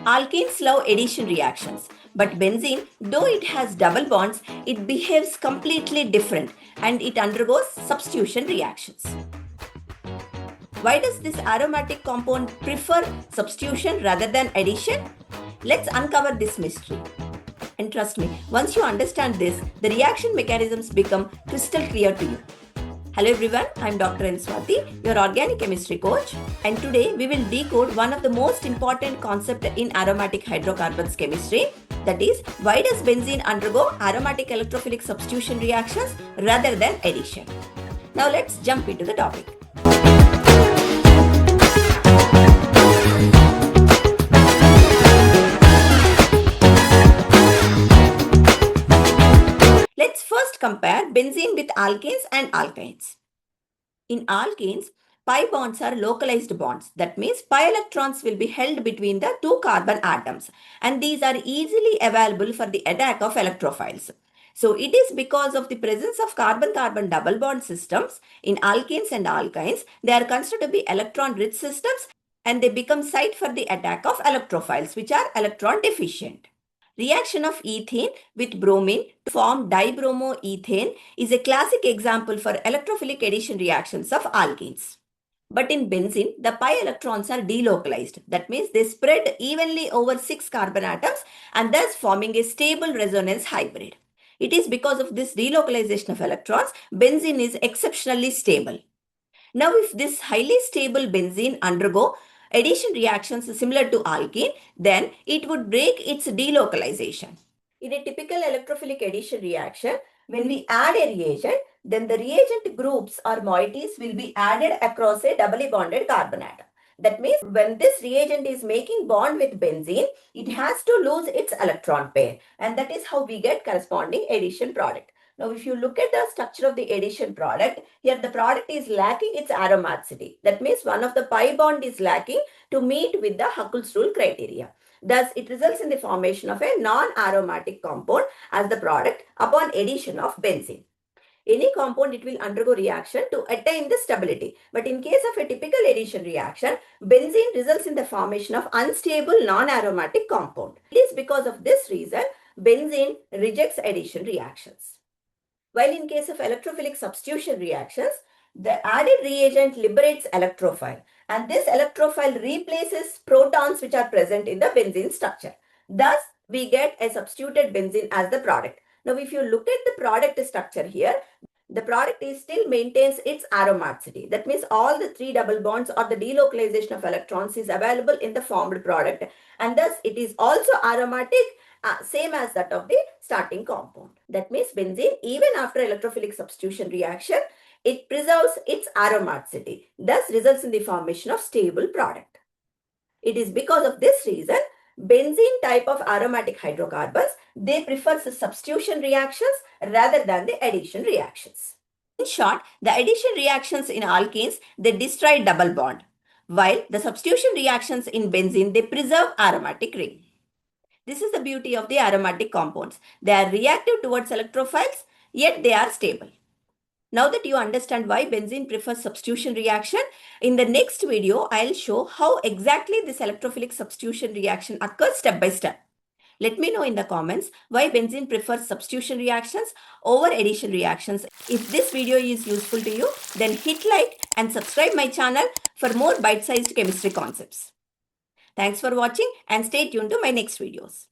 Alkenes love addition reactions, but benzene, though it has double bonds, it behaves completely different and it undergoes substitution reactions. Why does this aromatic compound prefer substitution rather than addition? Let's uncover this mystery. And trust me, once you understand this, the reaction mechanisms become crystal clear to you. Hello everyone, I am Dr. Swathi, your organic chemistry coach, and today we will decode one of the most important concepts in aromatic hydrocarbons chemistry, that is, why does benzene undergo aromatic electrophilic substitution reactions rather than addition. Now let's jump into the topic. Let's first compare benzene with alkenes and alkynes. In alkenes, pi bonds are localized bonds. That means pi electrons will be held between the two carbon atoms, and these are easily available for the attack of electrophiles. So it is because of the presence of carbon-carbon double bond systems in alkenes and alkynes, they are considered to be electron-rich systems and they become site for the attack of electrophiles, which are electron deficient. Reaction of ethane with bromine to form dibromoethane is a classic example for electrophilic addition reactions of alkenes. But in benzene, the pi electrons are delocalized. That means they spread evenly over 6 carbon atoms and thus forming a stable resonance hybrid. It is because of this delocalization of electrons, benzene is exceptionally stable. Now, if this highly stable benzene undergo addition reactions similar to alkene, then it would break its delocalization. In a typical electrophilic addition reaction, when we add a reagent, then the reagent groups or moieties will be added across a doubly bonded carbon atom. That means when this reagent is making bond with benzene, it has to lose its electron pair, and that is how we get corresponding addition product. Now, if you look at the structure of the addition product, here the product is lacking its aromaticity. That means one of the pi bond is lacking to meet with the Huckel's rule criteria. Thus, it results in the formation of a non-aromatic compound as the product upon addition of benzene. Any compound, it will undergo reaction to attain the stability. But in case of a typical addition reaction, benzene results in the formation of unstable non-aromatic compound. It is because of this reason, benzene rejects addition reactions. While in case of electrophilic substitution reactions, the added reagent liberates electrophile and this electrophile replaces protons which are present in the benzene structure. Thus, we get a substituted benzene as the product. Now, if you look at the product structure here, the product still maintains its aromaticity. That means all the 3 double bonds or the delocalization of electrons is available in the formed product, and thus it is also aromatic, same as that of the starting compound. That means benzene, even after electrophilic substitution reaction, it preserves its aromaticity, thus results in the formation of stable product. It is because of this reason, benzene type of aromatic hydrocarbons, they prefer substitution reactions rather than the addition reactions. In short, the addition reactions in alkenes, they destroy double bond, while the substitution reactions in benzene, they preserve aromatic ring. This is the beauty of the aromatic compounds. They are reactive towards electrophiles, yet they are stable. Now that you understand why benzene prefers substitution reaction, in the next video, I'll show how exactly this electrophilic substitution reaction occurs step by step. Let me know in the comments why benzene prefers substitution reactions over addition reactions. If this video is useful to you, then hit like and subscribe my channel for more bite-sized chemistry concepts. Thanks for watching and stay tuned to my next videos.